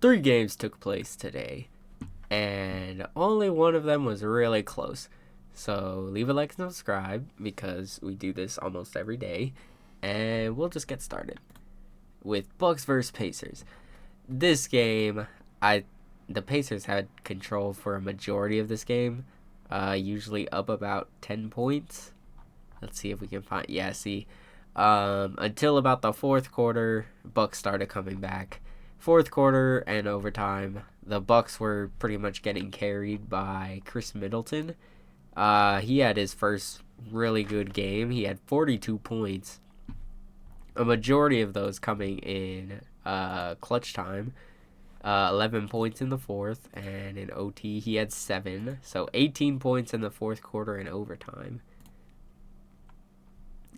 3 games took place today, and only one of them was really close. So leave a like and subscribe because we do this almost every day, and we'll just get started with Bucks versus Pacers. This game, the Pacers had control for a majority of this game, usually up about 10 points. Let's see if we can find. Yeah, see, until about the fourth quarter, Bucks started coming back. Fourth quarter and overtime, the Bucks were pretty much getting carried by Chris Middleton. He had his first really good game. He had 42 points. A majority of those coming in clutch time. 11 points in the fourth, and in OT he had 7. So 18 points in the fourth quarter in overtime.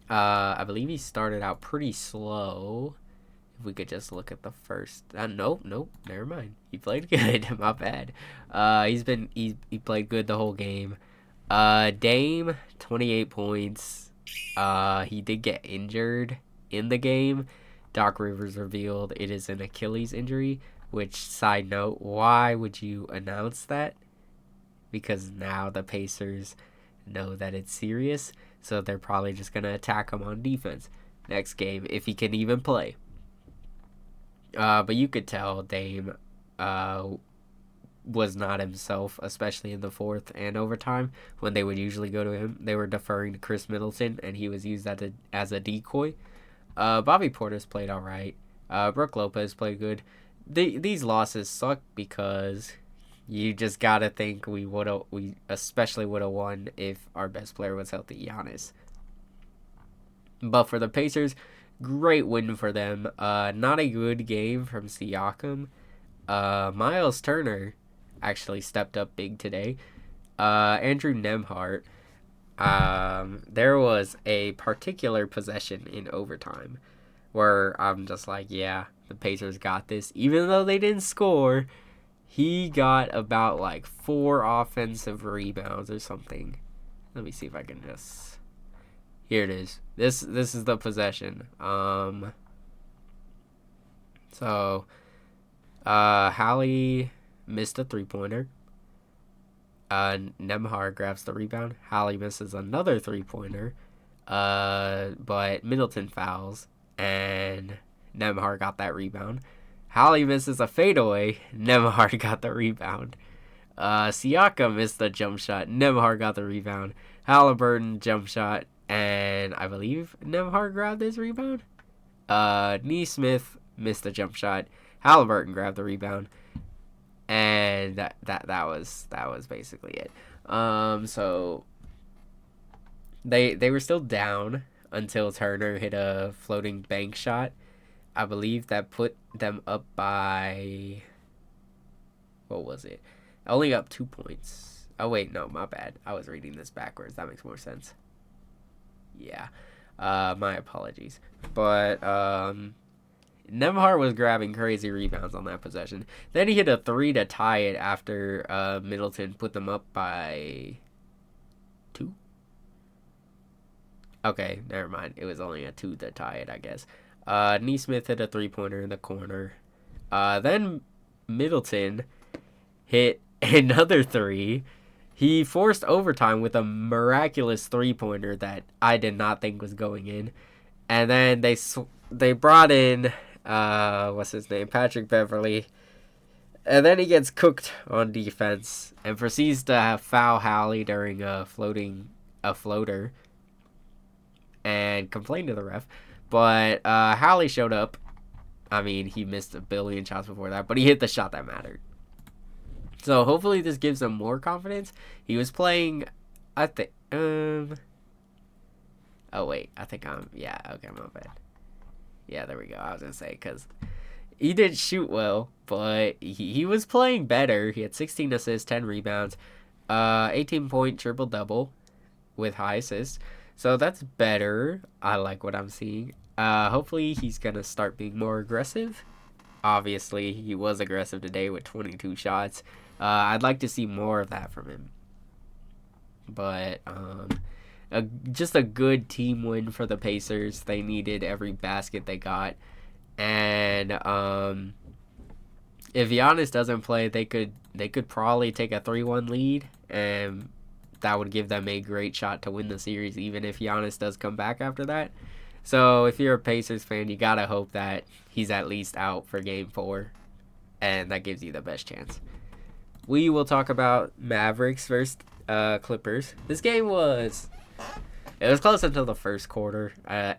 I believe he started out pretty slow. If we could just look at the first. Nope, never mind. He played good. My bad. He played good the whole game. Dame, 28 points. He did get injured in the game. Doc Rivers revealed it is an Achilles injury. Which, side note, why would you announce that? Because now the Pacers know that it's serious, so they're probably just going to attack him on defense next game, if he can even play. But you could tell Dame was not himself, especially in the fourth and overtime, when they would usually go to him. They were deferring to Chris Middleton, and he was used as a decoy. Bobby Portis played all right. Brook Lopez played good. These losses suck because you just gotta think we especially would have won if our best player was healthy, Giannis. But for the Pacers, great win for them. Not a good game from Siakam. Miles Turner actually stepped up big today. Andrew Nembhard. There was a particular possession in overtime where I'm just like, yeah, the Pacers got this. Even though they didn't score, he got about like 4 offensive rebounds or something. Let me see if I can just... Here it is. This is the possession. So, Hallie missed a 3-pointer. Nembhard grabs the rebound. Hallie misses another 3-pointer. But Middleton fouls, and Nembhard got that rebound. Hallie misses a fadeaway. Nembhard got the rebound. Siakam missed the jump shot. Nembhard got the rebound. Halliburton jump shot, and I believe Nembhard grabbed his rebound. Neesmith missed the jump shot. Halliburton grabbed the rebound, and that was basically it. So they were still down until Turner hit a floating bank shot. I believe that put them up by, what was it? Only up 2 points. Oh wait, no, my bad. I was reading this backwards. That makes more sense. Yeah. My apologies. But Nembhard was grabbing crazy rebounds on that possession. Then he hit a 3 to tie it after Middleton put them up by 2. Okay, never mind. It was only a 2 to tie it, I guess. Neesmith hit a 3-pointer in the corner. Then Middleton hit another 3. He forced overtime with a miraculous 3-pointer that I did not think was going in. And then they brought in, what's his name, Patrick Beverley. And then he gets cooked on defense and proceeds to foul Hallie during a floater and complain to the ref. But Hallie showed up. I mean, he missed a billion shots before that, but he hit the shot that mattered. So hopefully this gives him more confidence. He was playing, I think, oh wait, I think yeah, okay, my bad. Yeah, there we go. I was going to say, because he didn't shoot well, but he was playing better. He had 16 assists, 10 rebounds, 18-point triple-double with high assists. So that's better. I like what I'm seeing. Hopefully he's going to start being more aggressive. Obviously, he was aggressive today with 22 shots. I'd like to see more of that from him. But just a good team win for the Pacers. They needed every basket they got. And if Giannis doesn't play, they could probably take a 3-1 lead, and that would give them a great shot to win the series, even if Giannis does come back after that. So if you're a Pacers fan, you gotta hope that he's at least out for Game 4, and that gives you the best chance. We will talk about Mavericks versus Clippers. This game was close until the first quarter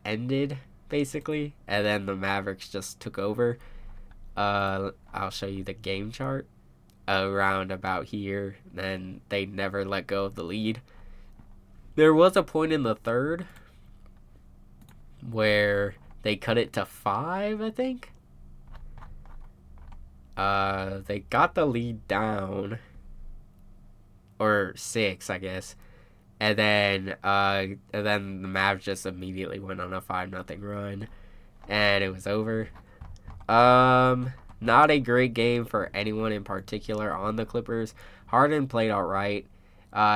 ended, basically, and then the Mavericks just took over. I'll show you the game chart around about here. Then they never let go of the lead. There was a point in the third where they cut it to 5, I think. They got the lead down, or 6, I guess, and then the Mavs just immediately went on a 5-0 run, and it was over. Not a great game for anyone in particular on the Clippers. Harden played all right.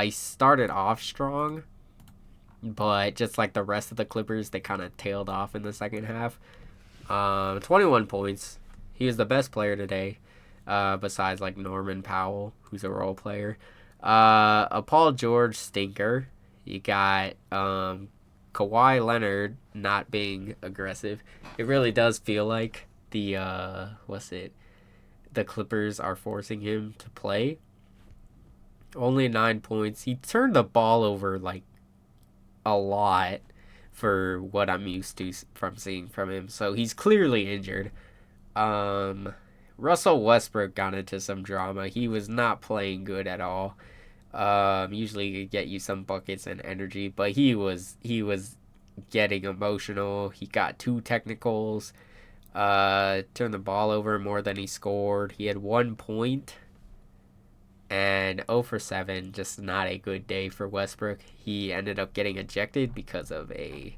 He started off strong, but just like the rest of the Clippers, they kind of tailed off in the second half. 21 points. He was the best player today, besides like Norman Powell, who's a role player. A Paul George stinker. You got Kawhi Leonard not being aggressive. It really does feel like the Clippers are forcing him to play. Only 9 points. He turned the ball over like a lot for what I'm used to from seeing from him. So he's clearly injured. Russell Westbrook got into some drama. He was not playing good at all. Usually he could get you some buckets and energy, but he was getting emotional. He got 2 technicals. Turned the ball over more than he scored. He had 1 point and 0 for 7. Just not a good day for Westbrook. He ended up getting ejected because of a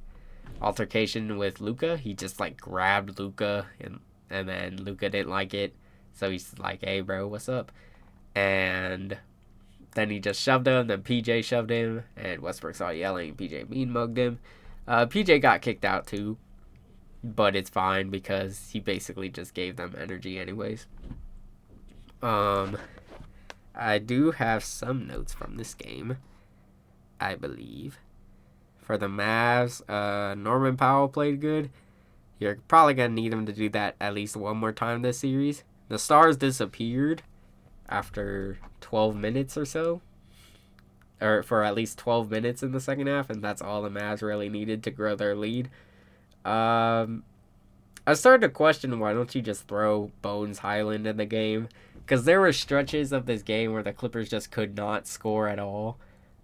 altercation with Luka. He just like grabbed Luka, and then Luka didn't like it, so he's like, "Hey bro, what's up?" And then he just shoved him. Then PJ shoved him, and Westbrook saw yelling. PJ mean mugged him. PJ got kicked out too, but it's fine because he basically just gave them energy anyways. I do have some notes from this game, I believe. For the Mavs, Norman Powell played good. You're probably going to need him to do that at least one more time this series. The Stars disappeared after 12 minutes or so, or for at least 12 minutes in the second half, and that's all the Mavs really needed to grow their lead. I started to question, why don't you just throw Bones Highland in the game? Because there were stretches of this game where the Clippers just could not score at all.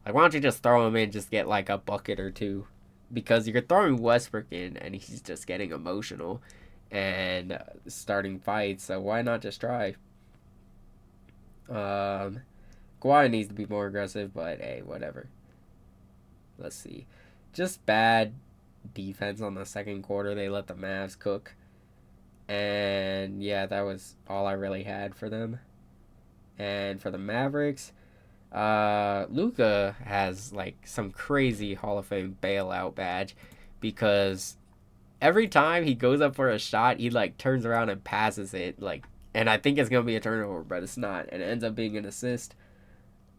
Like, why don't you just throw him in, just get like a bucket or 2? Because you're throwing Westbrook in, and he's just getting emotional and starting fights, so why not just try? Kawhi needs to be more aggressive, but hey, whatever. Let's see. Just bad defense on the second quarter. They let the Mavs cook. And yeah, that was all I really had for them. And for the Mavericks, Luka has like some crazy Hall of Fame bailout badge, because every time he goes up for a shot, he like turns around and passes it, like, and I think it's gonna be a turnover, but it's not, and it ends up being an assist.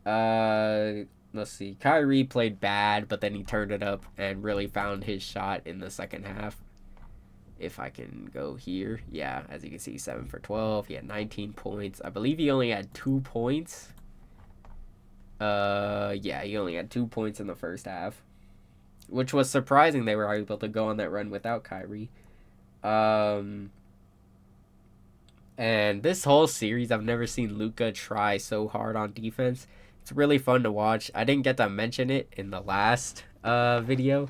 Let's see. Kyrie played bad, but then he turned it up and really found his shot in the second half. If I can go here, yeah, as you can see, 7 for 12. He had 19 points. I believe he only had 2 points. Yeah, he only had 2 points in the first half, which was surprising. They were able to go on that run without Kyrie. And this whole series, I've never seen Luka try so hard on defense. It's really fun to watch. I didn't get to mention it in the last video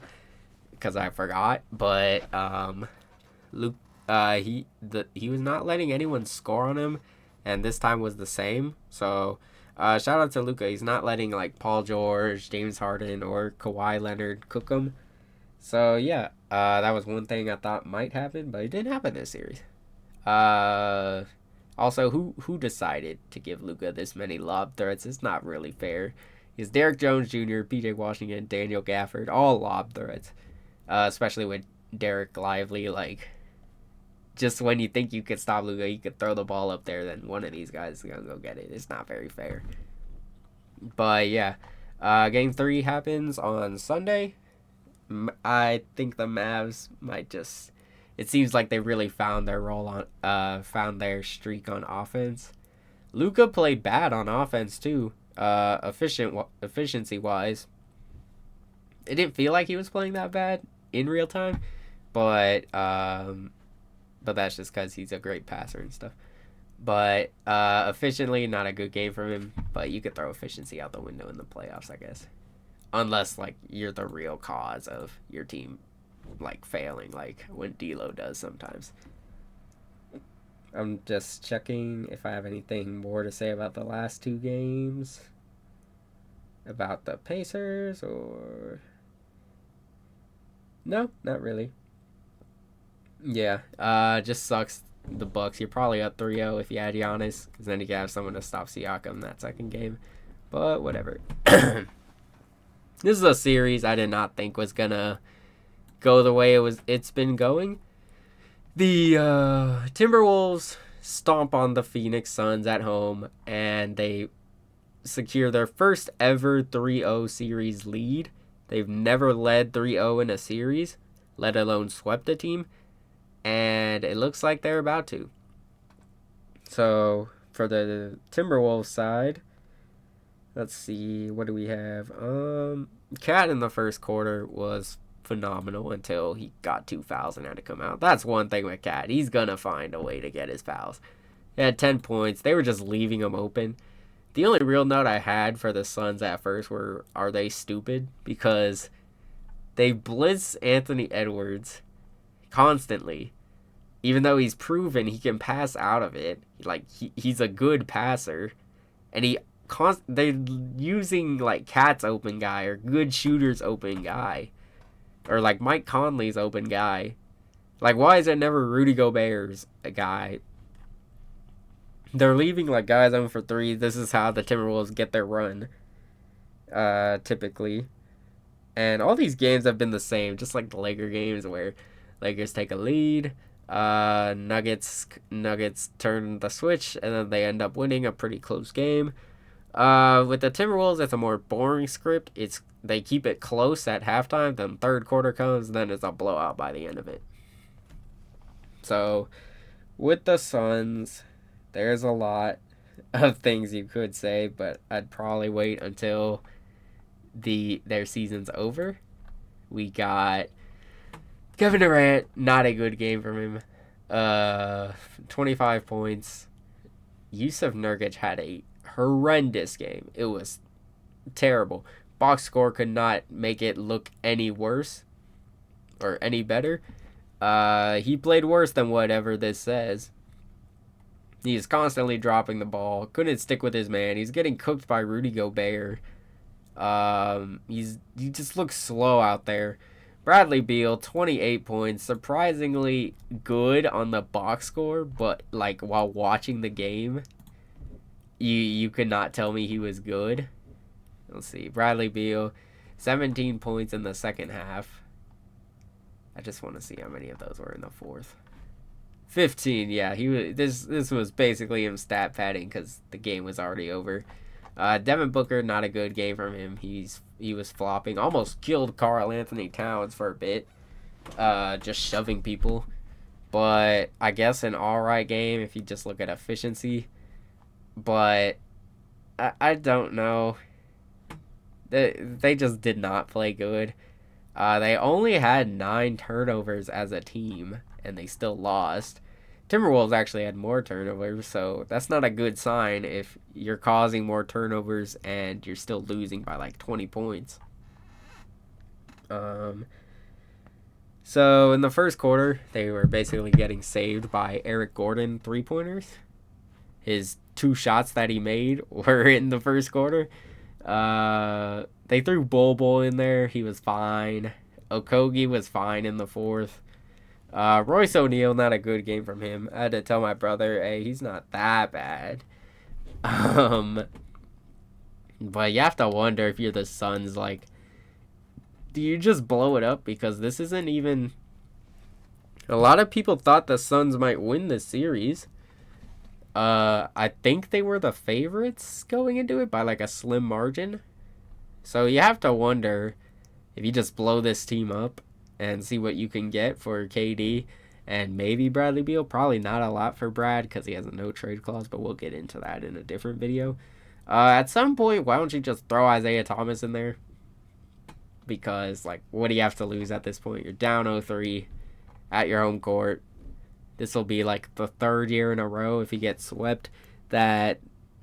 because I forgot, but Luke, he was not letting anyone score on him, and this time was the same. So shout out to Luka. He's not letting like Paul George, James Harden, or Kawhi Leonard cook him. So yeah, that was one thing I thought might happen, but it didn't happen this series. Also, who decided to give Luka this many lob threats? It's not really fair. It's Derrick Jones Jr., PJ Washington, Daniel Gafford, all lob threats. Especially with Derek Lively, like, just when you think you could stop Luka, you could throw the ball up there, then one of these guys is gonna go get it. It's not very fair. But yeah, game 3 happens on Sunday. I think the Mavs might just. It seems like they really found their role found their streak on offense. Luka played bad on offense too. Efficiency wise, it didn't feel like he was playing that bad in real time, but that's just because he's a great passer and stuff. But efficiently, not a good game from him. But you could throw efficiency out the window in the playoffs, I guess, unless like you're the real cause of your team like failing, like when D'Lo does sometimes. I'm just checking if I have anything more to say about the last 2 games. About the Pacers, or... No, not really. Yeah, just sucks the Bucks. You're probably up 3-0 if you add Giannis, because then you can have someone to stop Siakam that second game. But whatever. This is a series I did not think was gonna go the way it's been going. The Timberwolves stomp on the Phoenix Suns at home, and they secure their first ever 3-0 series lead. They've never led 3-0 in a series, let alone swept a team, and it looks like they're about to. So, for the Timberwolves side, let's see, what do we have? Cat in the first quarter was phenomenal until he got 2 fouls and had to come out. That's one thing with Cat. He's gonna find a way to get his fouls. He had 10 points. They were just leaving him open. The only real note I had for the Suns at first were, are they stupid? Because they blitz Anthony Edwards constantly, even though he's proven he can pass out of it. Like, he's a good passer, and they're using like Cat's open guy or good shooter's open guy, or like Mike Conley's open guy. Like, why is it never Rudy Gobert's a guy? They're leaving like guys on for 3. This is how the Timberwolves get their run, typically. And all these games have been the same, just like the Laker games where Lakers take a lead, Nuggets turn the switch, and then they end up winning a pretty close game. With the Timberwolves, it's a more boring script. They keep it close at halftime, then third quarter comes, and then it's a blowout by the end of it. So, with the Suns, there's a lot of things you could say, but I'd probably wait until their season's over. We got Kevin Durant, not a good game from him. 25 points. Yusuf Nurkic had a horrendous game. It was terrible. Box score could not make it look any worse or any better. He played worse than whatever this says. He's constantly dropping the ball. Couldn't stick with his man. He's getting cooked by Rudy Gobert. He just looks slow out there. Bradley Beal, 28 points. Surprisingly good on the box score, but like while watching the game, you could not tell me he was good. Let's see. Bradley Beal, 17 points in the second half. I just want to see how many of those were in the fourth. 15, yeah. This was basically him stat padding because the game was already over. Devin Booker, not a good game from him. He was flopping. Almost killed Karl Anthony Towns for a bit. Just shoving people. But I guess an alright game if you just look at efficiency. But I don't know. They just did not play good. They only had 9 turnovers as a team, and they still lost. Timberwolves actually had more turnovers, so that's not a good sign if you're causing more turnovers and you're still losing by like 20 points. So in the first quarter, they were basically getting saved by Eric Gordon 3-pointers. His 2 shots that he made were in the first quarter. They threw Bol in there. He was fine. Okogie was fine in the fourth. Royce O'Neal, not a good game from him. I had to tell my brother, hey, he's not that bad. But you have to wonder if you're the Suns, like, do you just blow it up? Because this isn't even... A lot of people thought the Suns might win this series. I think they were the favorites going into it by like a slim margin. So you have to wonder if you just blow this team up and see what you can get for KD and maybe Bradley Beal. Probably not a lot for Brad because he has a no trade clause, but we'll get into that in a different video. At some point, why don't you just throw Isaiah Thomas in there? Because, like, what do you have to lose at this point? You're down 0-3 at your home court. This will be like the third year in a row if you get swept that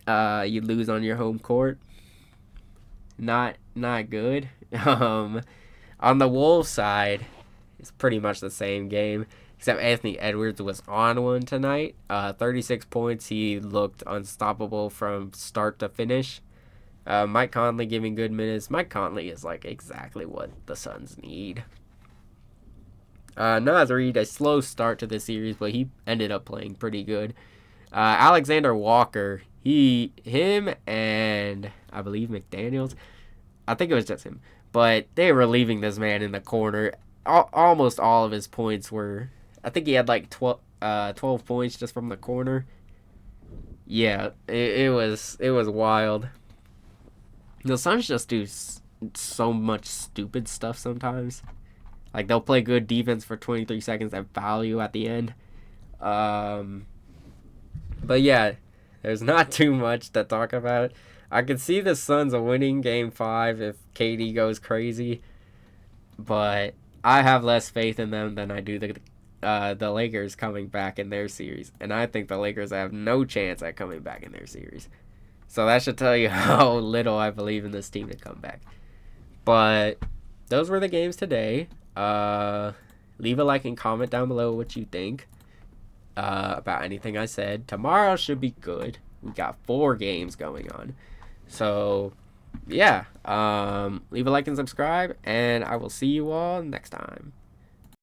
you lose on your home court. Not good. On the Wolves side, it's pretty much the same game, except Anthony Edwards was on one tonight. 36 points. He looked unstoppable from start to finish. Mike Conley giving good minutes. Mike Conley is like exactly what the Suns need. Naz Reid, a slow start to the series, but he ended up playing pretty good. Alexander Walker, him and I believe McDaniels, I think it was just him, but they were leaving this man in the corner. Almost all of his points were, I think he had like 12 points just from the corner. Yeah, it was wild. The Suns just do so much stupid stuff sometimes. Like, they'll play good defense for 23 seconds and foul you at the end. But yeah, there's not too much to talk about. I could see the Suns winning Game 5 if KD goes crazy. But I have less faith in them than I do the Lakers coming back in their series. And I think the Lakers have no chance at coming back in their series. So that should tell you how little I believe in this team to come back. But those were the games today. Leave a like and comment down below what you think about anything I said. Tomorrow should be good. We got 4 games going on. So, yeah. Leave a like and subscribe, and I will see you all next time.